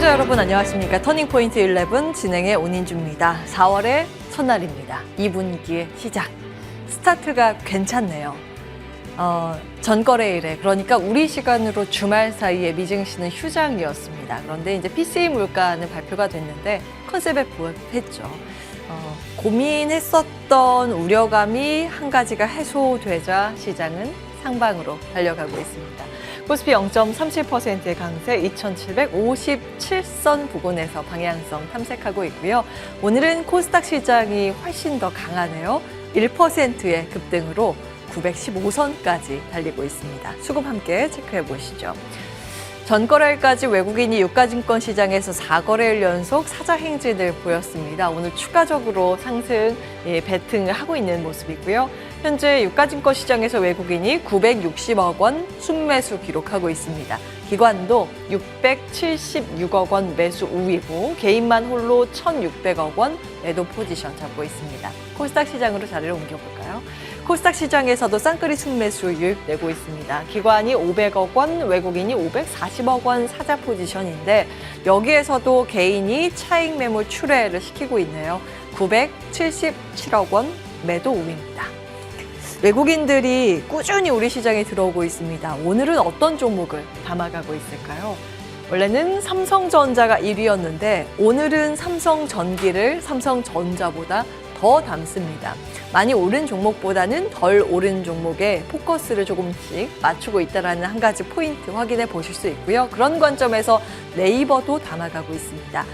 시청자 여러분 안녕하십니까. 터닝포인트 11 진행의 온인주입니다. 4월의 첫날입니다. 2분기의 시작. 스타트가 괜찮네요. 전거래일에 그러니까 우리 시간으로 주말 사이에 미증시는 휴장이었습니다. 그런데 이제 PCE 물가는 발표가 됐는데 컨셉에 부합했죠. 고민했었던 우려감이 한 가지가 해소되자 시장은 상방으로 달려가고 있습니다. 코스피 0.37%의 강세 2,757선 부근에서 방향성 탐색하고 있고요. 오늘은 코스닥 시장이 훨씬 더 강하네요. 1%의 급등으로 915선까지 달리고 있습니다. 수급 함께 체크해 보시죠. 전거래일까지 외국인이 유가증권 시장에서 4거래일 연속 사자 행진을 보였습니다. 오늘 추가적으로 상승 배팅을 하고 있는 모습이고요. 현재 유가증권 시장에서 외국인이 960억 원 순매수 기록하고 있습니다. 기관도 676억 원 매수 우위고 개인만 홀로 1,600억 원 매도 포지션 잡고 있습니다. 코스닥 시장으로 자리를 옮겨볼까요? 코스닥 시장에서도 쌍끌이 순매수 유입되고 있습니다. 기관이 500억 원, 외국인이 540억 원 사자 포지션인데 여기에서도 개인이 차익 매물 출회를 시키고 있네요. 977억 원 매도 우위입니다. 외국인들이 꾸준히 우리 시장에 들어오고 있습니다. 오늘은 어떤 종목을 담아가고 있을까요? 원래는 삼성전자가 1위였는데 오늘은 삼성전기를 삼성전자보다 더 담습니다. 많이 오른 종목보다는 덜 오른 종목에 포커스를 조금씩 맞추고 있다는 한 가지 포인트 확인해 보실 수 있고요. 그런 관점에서 네이버도 담아가고 있습니다.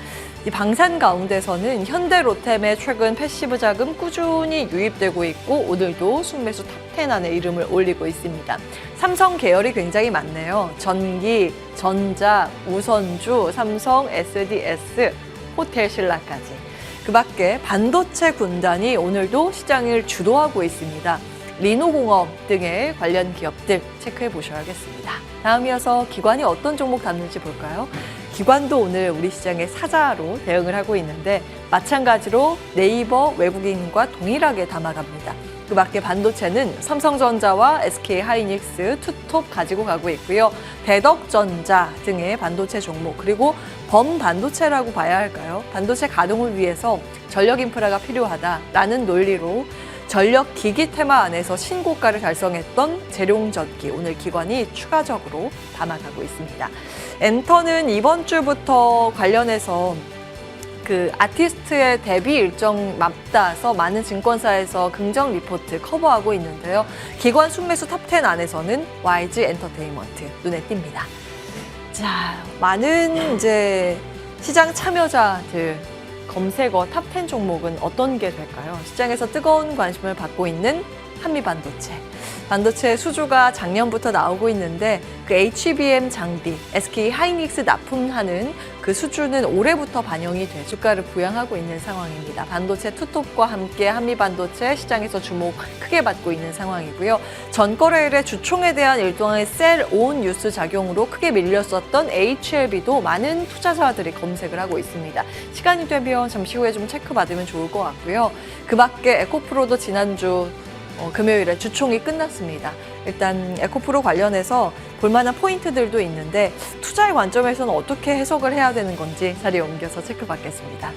이 방산 가운데서는 현대로템의 최근 패시브 자금 꾸준히 유입되고 있고 오늘도 순매수 탑10 안에 이름을 올리고 있습니다. 삼성 계열이 굉장히 많네요. 전기, 전자, 우선주, 삼성, SDS, 호텔 신라까지. 그 밖에 반도체 군단이 오늘도 시장을 주도하고 있습니다. 리노공업 등의 관련 기업들 체크해 보셔야겠습니다. 다음 이어서 기관이 어떤 종목 담는지 볼까요? 기관도 오늘 우리 시장의 사자로 대응을 하고 있는데 마찬가지로 네이버 외국인과 동일하게 담아갑니다. 그 밖에 반도체는 삼성전자와 SK하이닉스, 투톱 가지고 가고 있고요. 대덕전자 등의 반도체 종목 그리고 범반도체라고 봐야 할까요? 반도체 가동을 위해서 전력 인프라가 필요하다라는 논리로 전력 기기 테마 안에서 신고가를 달성했던 재룡전기 오늘 기관이 추가적으로 담아가고 있습니다. 엔터는 이번 주부터 관련해서 그 아티스트의 데뷔 일정 맞닿아서 많은 증권사에서 긍정 리포트 커버하고 있는데요. 기관 순매수 탑10 안에서는 YG 엔터테인먼트 눈에 띕니다. 자, 많은 이제 시장 참여자들 검색어 탑10 종목은 어떤 게 될까요? 시장에서 뜨거운 관심을 받고 있는 한미반도체. 반도체 수주가 작년부터 나오고 있는데 그 HBM 장비, SK하이닉스 납품하는 그 수주는 올해부터 반영이 돼 주가를 부양하고 있는 상황입니다. 반도체 투톱과 함께 한미반도체 시장에서 주목 크게 받고 있는 상황이고요. 전거래일에 주총에 대한 일종의 셀온 뉴스 작용으로 크게 밀렸었던 HLB도 많은 투자자들이 검색을 하고 있습니다. 시간이 되면 잠시 후에 좀 체크받으면 좋을 것 같고요. 그 밖에 에코프로도 지난주 금요일에 주총이 끝났습니다. 일단 에코프로 관련해서 볼만한 포인트들도 있는데 투자의 관점에서는 어떻게 해석을 해야 되는 건지 자리에 옮겨서 체크받겠습니다.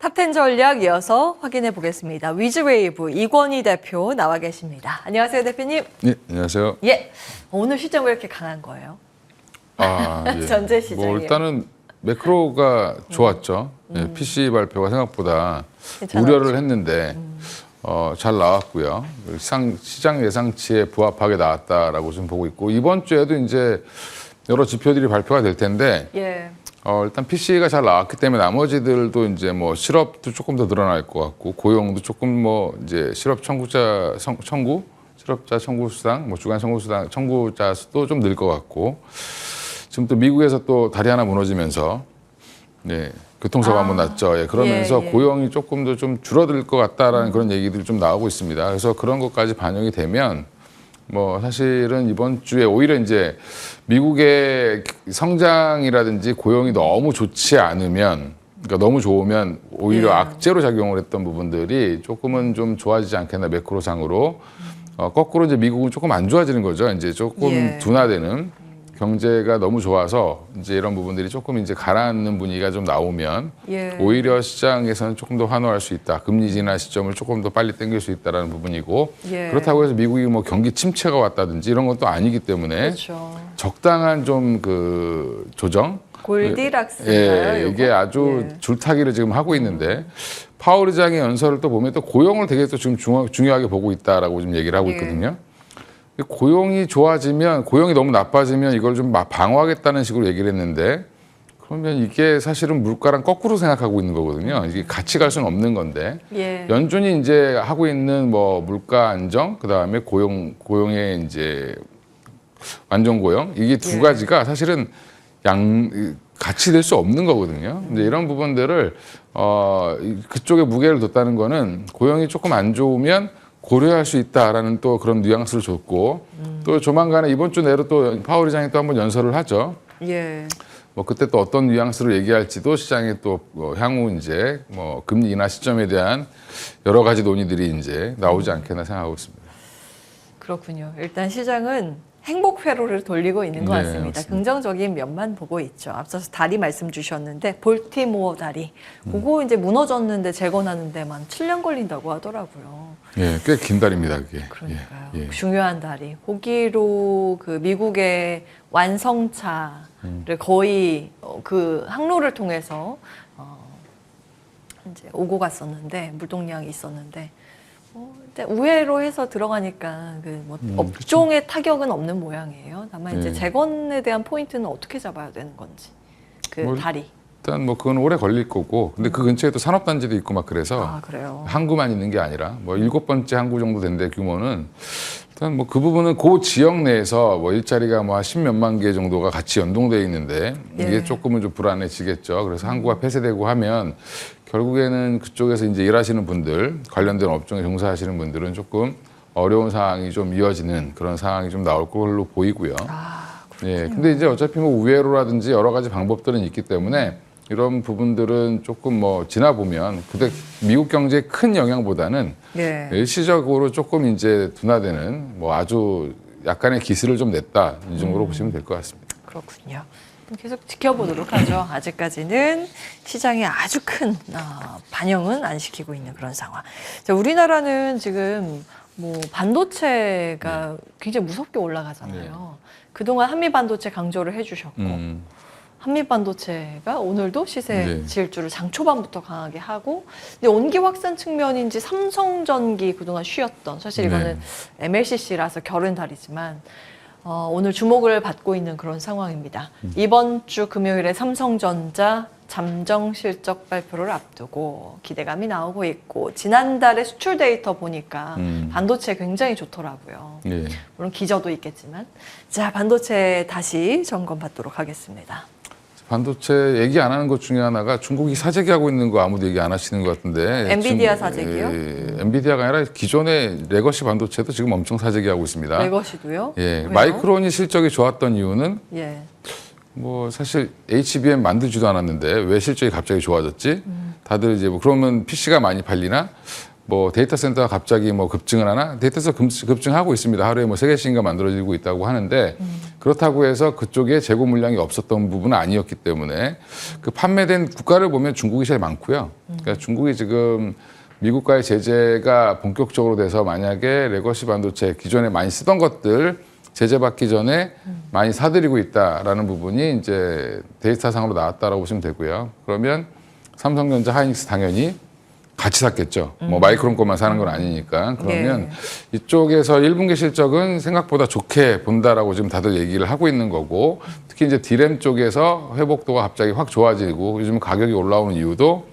탑10 전략 이어서 확인해 보겠습니다. 위즈웨이브 이권희 대표 나와 계십니다. 안녕하세요, 대표님. 네, 안녕하세요. 예, 오늘 시장 왜 이렇게 강한 거예요? 아, 예. 전체 시장이요. 일단은 매크로가 좋았죠. 예, PC 발표가 생각보다 괜찮았죠. 우려를 했는데 잘 나왔고요. 시장 예상치에 부합하게 나왔다라고 좀 보고 있고 이번 주에도 이제 여러 지표들이 발표가 될 텐데 예. 일단 PC가 잘 나왔기 때문에 나머지들도 이제 뭐 실업도 조금 더 늘어날 것 같고 고용도 조금 뭐 이제 실업자 청구 수당, 뭐 주간 청구 수당 청구자 수도 좀 늘 것 같고 지금 또 미국에서 또 다리 하나 무너지면서 네, 교통사고 한번 났죠. 예, 그러면서 예. 고용이 조금 더 좀 줄어들 것 같다라는 그런 얘기들이 좀 나오고 있습니다. 그래서 그런 것까지 반영이 되면 뭐 사실은 이번 주에 오히려 이제 미국의 성장이라든지 고용이 너무 좋지 않으면 그러니까 너무 좋으면 오히려 예. 악재로 작용을 했던 부분들이 조금은 좀 좋아지지 않겠나 매크로상으로 거꾸로 이제 미국은 조금 안 좋아지는 거죠. 이제 조금 예. 둔화되는 경제가 너무 좋아서 이제 이런 부분들이 조금 이제 가라앉는 분위기가 좀 나오면 예. 오히려 시장에서는 조금 더 환호할 수 있다. 금리 인하 시점을 조금 더 빨리 당길 수 있다라는 부분이고 예. 그렇다고 해서 미국이 뭐 경기 침체가 왔다든지 이런 것도 아니기 때문에 그렇죠. 적당한 좀 그 조정 골디락스인가요? 예, 요거? 이게 아주 예. 줄타기를 지금 하고 있는데 파월 의장의 연설을 또 보면 또 고용을 되게 또 지금 중요하게 보고 있다라고 지금 얘기를 하고 예. 있거든요. 고용이 좋아지면 고용이 너무 나빠지면 이걸 좀 방어하겠다는 식으로 얘기를 했는데 그러면 이게 사실은 물가랑 거꾸로 생각하고 있는 거거든요. 이게 같이 갈 수는 없는 건데 예. 연준이 이제 하고 있는 뭐 물가 안정 그다음에 고용의 이제 완전 고용 이게 두 예. 가지가 사실은 같이 될 수 없는 거거든요. 근데 이런 부분들을 그쪽에 무게를 뒀다는 거는 고용이 조금 안 좋으면 고려할 수 있다라는 또 그런 뉘앙스를 줬고 또 조만간에 이번 주 내로 또 파월 의장이 또 한번 연설을 하죠. 예. 뭐 그때 또 어떤 뉘앙스로 얘기할지도 시장에 또 향후 이제 뭐 금리 인하 시점에 대한 여러 가지 논의들이 이제 나오지 않겠나 생각하고 있습니다. 그렇군요. 일단 시장은 행복 회로를 돌리고 있는 것 네, 같습니다. 맞습니다. 긍정적인 면만 보고 있죠. 앞서서 다리 말씀 주셨는데 볼티모어 다리, 그거 이제 무너졌는데 재건하는 데만 7년 걸린다고 하더라고요. 예, 꽤 긴 달입니다, 그게. 그러니까요. 예, 예. 중요한 다리. 거기로 그 미국의 완성차를 거의 그 항로를 통해서 이제 오고 갔었는데 물동량이 있었는데. 근데 우회로 해서 들어가니까 그 뭐 업종의 타격은 없는 모양이에요. 다만 이제 예. 재건에 대한 포인트는 어떻게 잡아야 되는 건지 그 뭐, 다리. 일단 뭐 그건 오래 걸릴 거고, 근데 그 근처에 또 산업단지도 있고 막 그래서 아 그래요. 항구만 있는 게 아니라 뭐 7번째 항구 정도 된데 규모는 일단 뭐 그 부분은 그 지역 내에서 뭐 일자리가 뭐 한 10몇만 개 정도가 같이 연동돼 있는데 이게 예. 조금은 좀 불안해지겠죠. 그래서 항구가 폐쇄되고 하면 결국에는 그쪽에서 이제 일하시는 분들, 관련된 업종에 종사하시는 분들은 조금 어려운 상황이 좀 이어지는 그런 상황이 좀 나올 걸로 보이고요. 아 예, 근데 이제 어차피 뭐 우회로라든지 여러 가지 방법들은 있기 때문에 이런 부분들은 조금 뭐 지나보면 근데 미국 경제에 큰 영향보다는 예. 일시적으로 조금 이제 둔화되는 뭐 아주 약간의 기스를 좀 냈다 이 정도로 보시면 될 것 같습니다. 그렇군요. 계속 지켜보도록 하죠. 아직까지는 시장에 아주 큰 반영은 안 시키고 있는 그런 상황. 자, 우리나라는 지금 뭐 반도체가 굉장히 무섭게 올라가잖아요. 그동안 한미 반도체 강조를 해주셨고 한미 반도체가 오늘도 시세 네. 질주를 장 초반부터 강하게 하고, 근데 온기 확산 측면인지 삼성전기 그동안 쉬었던, 사실 이거는 MLCC라서 결은 다르지만 오늘 주목을 받고 있는 그런 상황입니다. 이번 주 금요일에 삼성전자 잠정 실적 발표를 앞두고 기대감이 나오고 있고, 지난달에 수출 데이터 보니까 반도체 굉장히 좋더라고요. 예. 물론 기저도 있겠지만. 자, 반도체 다시 점검 받도록 하겠습니다. 반도체 얘기 안 하는 것 중에 하나가 중국이 사재기하고 있는 거 아무도 얘기 안 하시는 것 같은데. 엔비디아 사재기요? 엔비디아가 아니라 기존의 레거시 반도체도 지금 엄청 사재기하고 있습니다. 레거시도요? 예, 왜요? 마이크론이 실적이 좋았던 이유는 예. 뭐 사실 HBM 만들지도 않았는데 왜 실적이 갑자기 좋아졌지? 다들 이제 뭐 그러면 PC가 많이 팔리나? 뭐 데이터 센터가 갑자기 뭐 급증을 하나? 데이터 센터 급증하고 있습니다. 하루에 뭐 3개씩인가 만들어지고 있다고 하는데 그렇다고 해서 그쪽에 재고 물량이 없었던 부분은 아니었기 때문에 그 판매된 국가를 보면 중국이 제일 많고요. 그러니까 중국이 지금 미국과의 제재가 본격적으로 돼서 만약에 레거시 반도체 기존에 많이 쓰던 것들 제재받기 전에 많이 사들이고 있다라는 부분이 이제 데이터상으로 나왔다라고 보시면 되고요. 그러면 삼성전자, 하이닉스 당연히 같이 샀겠죠. 뭐 마이크론 것만 사는 건 아니니까. 그러면 이쪽에서 1분기 실적은 생각보다 좋게 본다라고 지금 다들 얘기를 하고 있는 거고, 특히 이제 디램 쪽에서 회복도가 갑자기 확 좋아지고 요즘 가격이 올라오는 이유도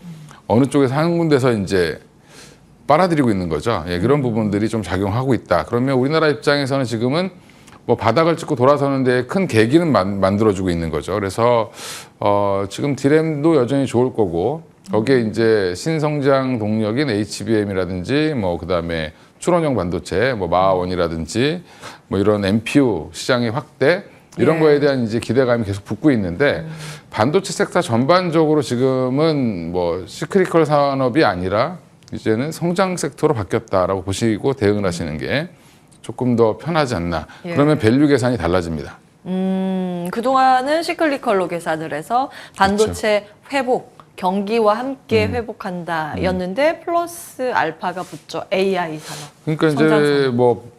어느 쪽에서 한 군데서 이제 빨아들이고 있는 거죠. 예, 그런 부분들이 좀 작용하고 있다. 그러면 우리나라 입장에서는 지금은 뭐 바닥을 찍고 돌아서는 데 큰 계기는 만들어주고 있는 거죠. 그래서 지금 디램도 여전히 좋을 거고, 거기에 이제 신성장 동력인 HBM이라든지 뭐 그다음에 출원형 반도체, 뭐 마하원이라든지 뭐 이런 MPU 시장의 확대 이런 거에 대한 이제 기대감이 계속 붙고 있는데, 반도체 섹터 전반적으로 지금은 뭐 시크리컬 산업이 아니라 이제는 성장 섹터로 바뀌었다라고 보시고 대응을 하시는 게 조금 더 편하지 않나. 그러면 밸류 계산이 달라집니다. 그동안은 시클리컬로 계산을 해서 반도체 회복, 경기와 함께 회복한다였는데 플러스 알파가 붙죠. AI 산업. 그러니까 성장 이제 산업. 뭐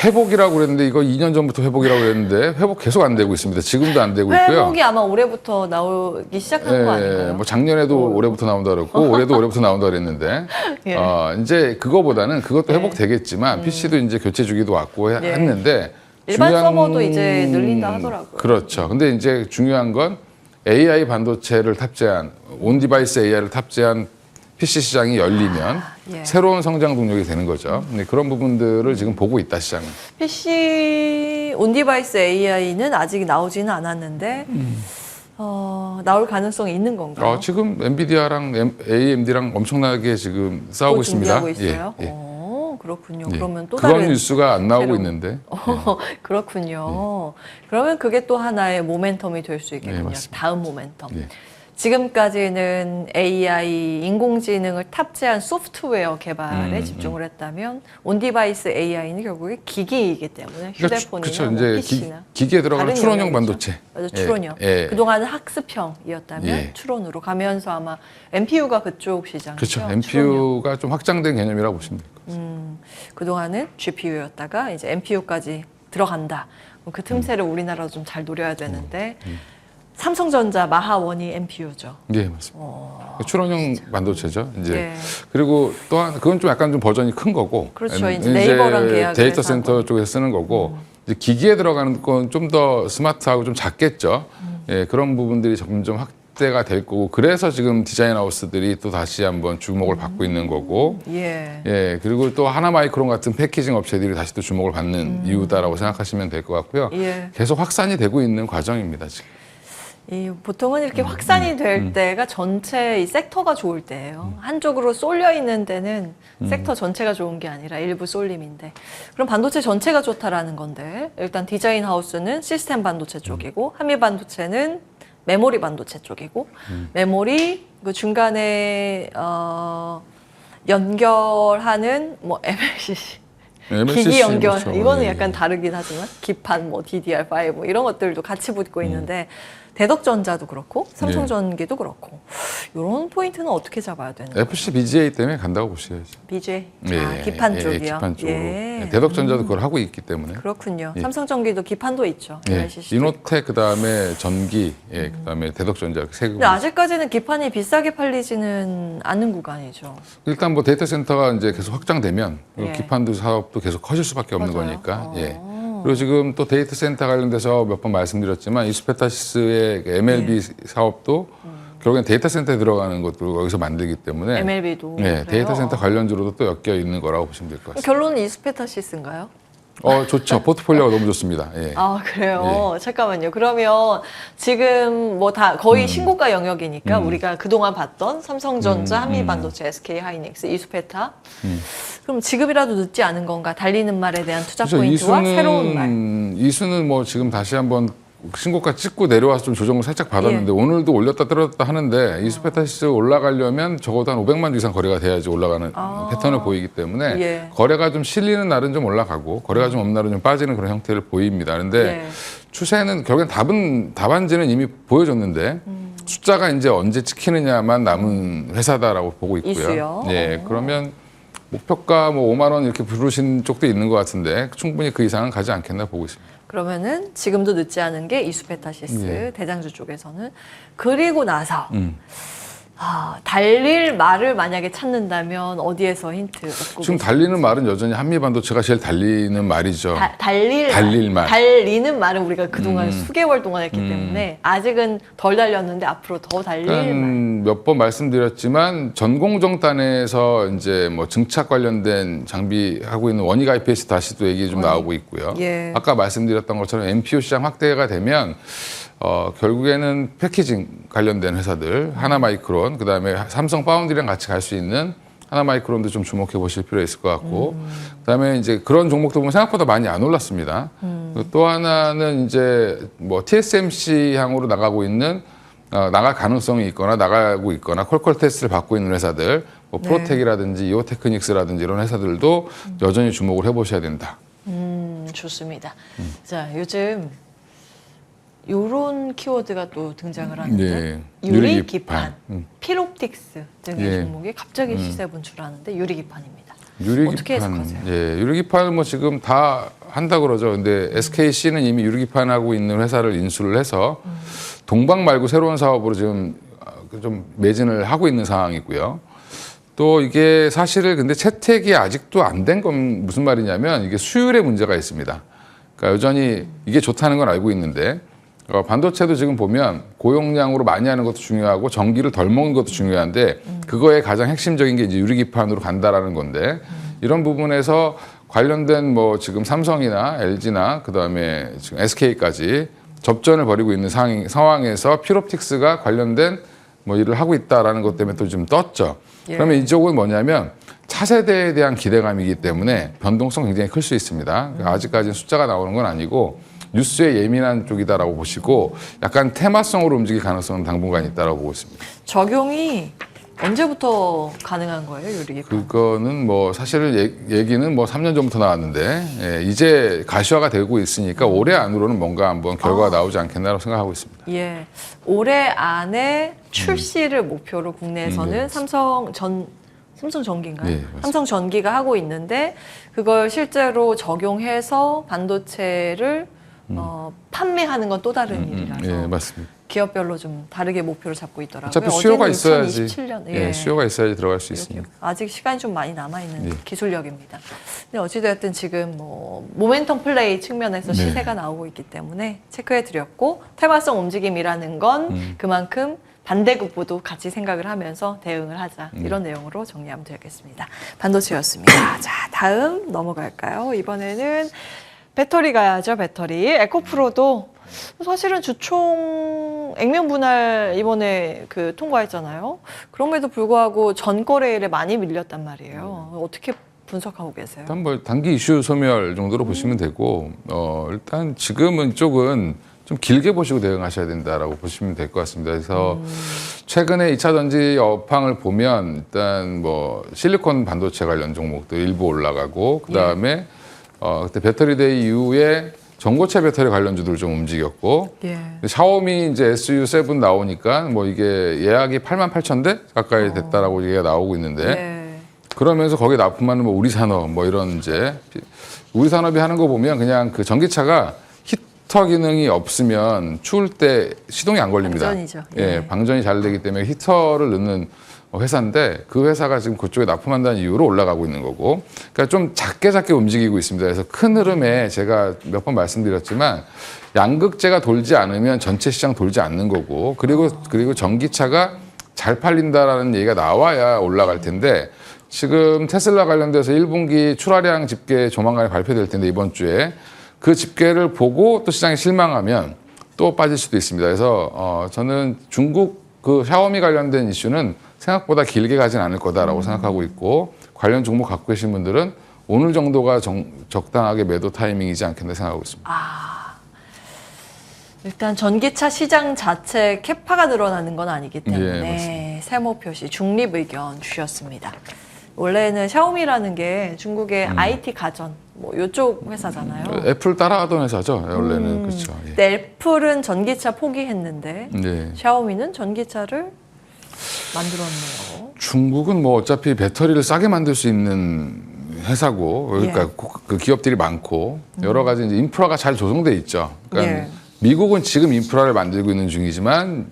회복이라고 그랬는데 이거 2년 전부터 회복이라고 그랬는데 회복 계속 안 되고 있습니다. 지금도 안 되고 있고요. 회복이 아마 올해부터 나오기 시작한 거 아닌가요? 뭐 작년에도 올해부터 나온다 그랬고 올해도 올해부터 나온다 그랬는데 예. 이제 그거보다는 그것도 회복되겠지만 PC도 이제 교체 주기도 왔고 했는데 일반 서버도 이제 늘린다 하더라고요. 그렇죠. 근데 이제 중요한 건 AI 반도체를 탑재한 온 디바이스 AI를 탑재한 PC 시장이 열리면 새로운 성장 동력이 되는 거죠. 근데 그런 부분들을 지금 보고 있다, 시장은. PC 온디바이스 AI는 아직 나오지는 않았는데 나올 가능성이 있는 건가요? 지금 엔비디아랑 AMD랑 엄청나게 지금 싸우고 있습니다. 준비하고 있어요? 예, 예. 그렇군요. 예. 그러면 또 그건 다른 뉴스가 안 나오고 새로운- 있는데. 그렇군요. 그러면 그게 또 하나의 모멘텀이 될 수 있겠군요. 맞습니다. 다음 모멘텀. 예. 지금까지는 AI, 인공지능을 탑재한 소프트웨어 개발에 집중을 했다면 온디바이스 AI는 결국에 기기이기 때문에 휴대폰이나 그렇죠. 뭐 이제 PC나 기기에 들어가는 다른 추론형 영역이죠. 반도체. 맞아, 추론형. 예. 그동안은 학습형이었다면 예. 추론으로 가면서 아마 MPU가 그쪽 시장이죠. 그렇죠. 추론형. MPU가 좀 확장된 개념이라고 보시면 될 것 같습니다. 그동안은 GPU였다가 이제 MPU까지 들어간다. 그 틈새를 우리나라도 좀 잘 노려야 되는데 삼성전자 마하원이 MPU죠. 예, 맞습니다. 추론형 반도체죠. 이제 예. 그리고 또한 그건 좀 약간 좀 버전이 큰 거고. 그렇죠. 이제 네이버랑 계약을 데이터 해서 센터 쪽에서 쓰는 거고. 이제 기기에 들어가는 건 좀 더 스마트하고 좀 작겠죠. 예, 그런 부분들이 점점 확대가 될 거고. 그래서 지금 디자인 하우스들이 또 다시 한번 주목을 받고 있는 거고. 예, 그리고 또 하나마이크론 같은 패키징 업체들이 다시 또 주목을 받는 이유다라고 생각하시면 될 것 같고요. 예. 계속 확산이 되고 있는 과정입니다, 지금. 보통은 이렇게 확산이 될 때가 전체 이 섹터가 좋을 때예요. 한쪽으로 쏠려 있는 데는 섹터 전체가 좋은 게 아니라 일부 쏠림인데, 그럼 반도체 전체가 좋다라는 건데, 일단 디자인 하우스는 시스템 반도체 쪽이고 한미 반도체는 메모리 반도체 쪽이고, 메모리 그 중간에 연결하는 뭐 MLCC 기기 연결, 그렇죠. 이거는 예. 약간 다르긴 하지만 기판 뭐 DDR5 뭐 이런 것들도 같이 붙고 있는데, 대덕전자도 그렇고 삼성전기도 그렇고 이런 포인트는 어떻게 잡아야 되는 거예요? FC BGA 때문에 간다고 보셔야죠. BJ 예, 기판 예, 쪽이요. 기판 쪽으로. 예. 대덕전자도 그걸 하고 있기 때문에. 그렇군요. 예. 삼성전기도 기판도 있죠. 예. LCC 도. 이노텍 그다음에 전기, 그다음에 대덕전자 세 근데 개. 아직까지는 기판이 비싸게 팔리지는 않는 구간이죠. 일단 뭐 데이터 센터가 이제 계속 확장되면 예. 기판도 사업도 계속 커질 수밖에 없는 맞아요. 거니까. 예. 그리고 지금 또 데이터 센터 관련돼서 몇 번 말씀드렸지만 이스페타시스의 MLB 사업도 결국엔 데이터 센터에 들어가는 것도 여기서 만들기 때문에 MLB도. 예, 데이터 센터 관련주로도 또 엮여 있는 거라고 보시면 될 것 같습니다. 결론은 이스페타시스인가요? 좋죠. 포트폴리오가 너무 좋습니다. 예. 아, 그래요? 잠깐만요. 그러면 지금 뭐 다 거의 신고가 영역이니까 우리가 그동안 봤던 삼성전자, 한미반도체, SK 하이닉스, 이수페타. 그럼 지금이라도 늦지 않은 건가? 달리는 말에 대한 투자 그래서 포인트와 새로운 말. 이수는 뭐 지금 다시 한번 신고가 찍고 내려와서 좀 조정을 살짝 받았는데 오늘도 올렸다 떨어졌다 하는데 이수페타시스 올라가려면 적어도 한 500만 주 이상 거래가 돼야지 올라가는 패턴을 보이기 때문에 예. 거래가 좀 실리는 날은 좀 올라가고 거래가 좀 없는 날은 좀 빠지는 그런 형태를 보입니다. 그런데 예. 추세는 결국엔 답안지는 이미 보여줬는데 숫자가 이제 언제 찍히느냐만 남은 회사다라고 보고 있고요. 이수요? 예, 그러면 목표가 뭐 5만 원 이렇게 부르신 쪽도 있는 것 같은데 충분히 그 이상은 가지 않겠나 보고 있습니다. 그러면은 지금도 늦지 않은 게 이수페타시스 예. 대장주 쪽에서는 그리고 나서 달릴 말을 만약에 찾는다면 어디에서 힌트 얻고 지금 계세요? 달리는 말은 여전히 한미반도체가 제일 달리는 말이죠. 달릴 말. 달리는 말은 우리가 그동안 수개월 동안 했기 때문에 아직은 덜 달렸는데 앞으로 더 달릴 말. 몇 번 말씀드렸지만 전공정단에서 이제 뭐 증착 관련된 장비 하고 있는 원익 IPS 다시 또 얘기 좀 나오고 있고요. 예. 아까 말씀드렸던 것처럼 MPO 시장 확대가 되면 결국에는 패키징 관련된 회사들 하나마이크론 그다음에 삼성 파운드리랑 같이 갈 수 있는 하나마이크론도 좀 주목해 보실 필요가 있을 것 같고 그다음에 이제 그런 종목도 보면 생각보다 많이 안 올랐습니다. 또 하나는 이제 뭐 TSMC 향으로 나가고 있는 나갈 가능성이 있거나 나가고 있거나 콜컬 테스트를 받고 있는 회사들 뭐 네. 프로텍이라든지 이오테크닉스라든지 이런 회사들도 여전히 주목을 해보셔야 된다. 좋습니다. 자, 요즘 요런 키워드가 또 등장을 하는데 예. 유리기판, 유리기판. 필옵틱스 등의 예. 종목이 갑자기 시세 분출하는데 유리기판입니다. 유리기판, 어떻게 해석하세요? 예, 유리기판은 뭐 지금 다 한다 그러죠. 근데 SKC는 이미 유리기판 하고 있는 회사를 인수를 해서 동방 말고 새로운 사업으로 지금 좀 매진을 하고 있는 상황이고요. 또 이게 사실은 근데 채택이 아직도 안 된 건 무슨 말이냐면 이게 수율에 문제가 있습니다. 그러니까 여전히 이게 좋다는 건 알고 있는데 반도체도 지금 보면 고용량으로 많이 하는 것도 중요하고 전기를 덜 먹는 것도 중요한데 그거의 가장 핵심적인 게 이제 유리기판으로 간다라는 건데 이런 부분에서 관련된 뭐 지금 삼성이나 LG나 그다음에 지금 SK까지 접전을 벌이고 있는 상황에서 필옵틱스가 관련된 뭐 일을 하고 있다라는 것 때문에 또 좀 떴죠. 예. 그러면 이쪽은 뭐냐면 차세대에 대한 기대감이기 때문에 변동성 굉장히 클 수 있습니다. 그러니까 아직까지는 숫자가 나오는 건 아니고 뉴스에 예민한 쪽이다라고 보시고 약간 테마성으로 움직일 가능성은 당분간 있다라고 보고 있습니다. 적용이 언제부터 가능한 거예요, 유리기판? 그거는 뭐 사실은 얘기는 뭐 3년 전부터 나왔는데 이제 가시화가 되고 있으니까 올해 안으로는 뭔가 한번 결과가 나오지 않겠나라고 생각하고 있습니다. 예, 올해 안에 출시를 목표로 국내에서는 네. 삼성전기인가요? 네, 맞습니다. 삼성전기가 하고 있는데 그걸 실제로 적용해서 반도체를 판매하는 건 또 다른 일이라서 예, 맞습니다. 기업별로 좀 다르게 목표를 잡고 있더라고요. 어차피 수요가 어제는 있어야지. 2027년, 예, 수요가 있어야지 들어갈 수 이렇게 있으니까. 아직 시간이 좀 많이 남아있는 예. 기술력입니다. 근데 어찌되었든 지금 뭐 모멘텀 플레이 측면에서 네. 시세가 나오고 있기 때문에 체크해드렸고 테마성 움직임이라는 건 그만큼 반대급부도 같이 생각을 하면서 대응을 하자 이런 내용으로 정리하면 되겠습니다. 반도체였습니다. 자, 다음 넘어갈까요? 이번에는 배터리 가야죠. 배터리. 에코프로도 사실은 주총 액면 분할 이번에 그 통과했잖아요. 그럼에도 불구하고 전 거래일에 많이 밀렸단 말이에요. 어떻게 분석하고 계세요? 일단 뭐 단기 이슈 소멸 정도로 보시면 되고 일단 지금은 이쪽은 좀 길게 보시고 대응하셔야 된다라고 보시면 될 것 같습니다. 그래서 최근에 2차 전지 업황을 보면 일단 뭐 실리콘 반도체 관련 종목도 일부 올라가고 그다음에 그때 배터리 데이 이후에 전고체 배터리 관련주들 좀 움직였고 예. 샤오미 이제 SU7 나오니까 뭐 이게 예약이 88,000대 가까이 됐다라고 얘기가 나오고 있는데 예. 그러면서 거기에 납품하는 뭐 우리산업 뭐 이런 이제 우리산업이 하는 거 보면 그냥 그 전기차가 히터 기능이 없으면 추울 때 시동이 안 걸립니다. 방전이죠. 예, 예. 방전이 잘 되기 때문에 히터를 넣는 회사인데 그 회사가 지금 그쪽에 납품한다는 이유로 올라가고 있는 거고 그러니까 좀 작게 움직이고 있습니다. 그래서 큰 흐름에 제가 몇 번 말씀드렸지만 양극재가 돌지 않으면 전체 시장 돌지 않는 거고 그리고 전기차가 잘 팔린다라는 얘기가 나와야 올라갈 텐데 지금 테슬라 관련돼서 1분기 출하량 집계 조만간에 발표될 텐데 이번 주에 그 집계를 보고 또 시장이 실망하면 또 빠질 수도 있습니다. 그래서 저는 중국 그 샤오미 관련된 이슈는 생각보다 길게 가진 않을 거다라고 생각하고 있고 관련 종목 갖고 계신 분들은 오늘 정도가 적당하게 매도 타이밍이지 않겠나 생각하고 있습니다. 일단 전기차 시장 자체 캐파가 늘어나는 건 아니기 예, 때문에 맞습니다. 세모 표시 중립 의견 주셨습니다. 원래는 샤오미라는 게 중국의 IT 가전 뭐 이쪽 회사잖아요. 애플 따라하던 회사죠. 원래는 그렇죠. 예. 애플은 전기차 포기했는데 네. 샤오미는 전기차를 만들었네요. 중국은 뭐 어차피 배터리를 싸게 만들 수 있는 회사고, 그러니까 그 기업들이 많고 여러 가지 이제 인프라가 잘 조성돼 있죠. 그러니까 미국은 지금 인프라를 만들고 있는 중이지만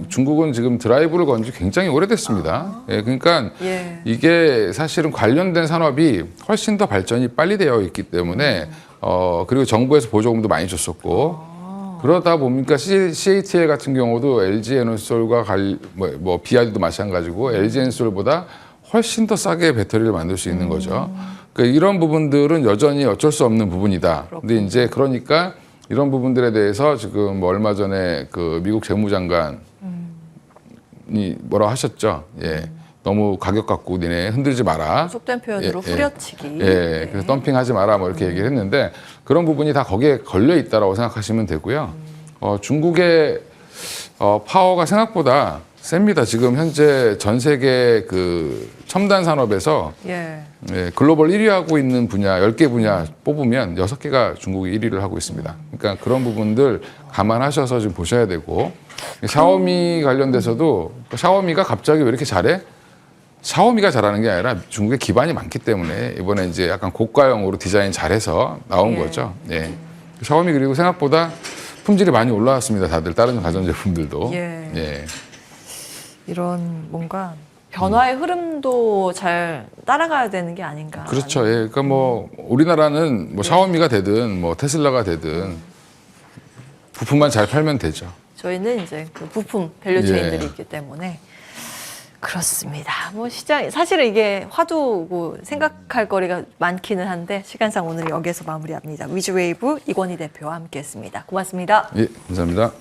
중국은 지금 드라이브를 건 지 굉장히 오래됐습니다. 그러니까 이게 사실은 관련된 산업이 훨씬 더 발전이 빨리 되어 있기 때문에 그리고 정부에서 보조금도 많이 줬었고 그러다 보니까 CATL 같은 경우도 LG 에너솔과 뭐 BRD도 마찬가지고 LG 에너솔보다 훨씬 더 싸게 배터리를 만들 수 있는 거죠. 그러니까 이런 부분들은 여전히 어쩔 수 없는 부분이다. 근데 이제 그러니까 이런 부분들에 대해서 지금 뭐 얼마 전에 그 미국 재무장관이 뭐라고 하셨죠. 너무 가격 갖고 니네 흔들지 마라. 속된 표현으로 후려치기. 그래서 덤핑하지 마라 뭐 이렇게 얘기를 했는데 그런 부분이 다 거기에 걸려 있다라고 생각하시면 되고요. 중국의 파워가 생각보다 셉니다. 지금 현재 전 세계 그 첨단 산업에서 글로벌 1위 하고 있는 분야 10개 분야 뽑으면 6개가 중국이 1위를 하고 있습니다. 그러니까 그런 부분들 감안하셔서 좀 보셔야 되고 샤오미 관련돼서도 샤오미가 갑자기 왜 이렇게 잘해? 샤오미가 잘하는 게 아니라 중국에 기반이 많기 때문에 이번에 이제 약간 고가형으로 디자인 잘해서 나온 거죠. 샤오미 그리고 생각보다 품질이 많이 올라왔습니다. 다들 다른 가전제품들도. 이런 뭔가 변화의 흐름도 잘 따라가야 되는 게 아닌가. 그렇죠. 그러니까 뭐 우리나라는 뭐 샤오미가 되든 뭐 테슬라가 되든 부품만 잘 팔면 되죠. 저희는 이제 그 부품 밸류체인들이 있기 때문에 그렇습니다. 뭐 시장 사실은 이게 화두고 생각할 거리가 많기는 한데 시간상 오늘 여기서 마무리합니다. 위즈웨이브 이권희 대표와 함께했습니다. 고맙습니다. 감사합니다.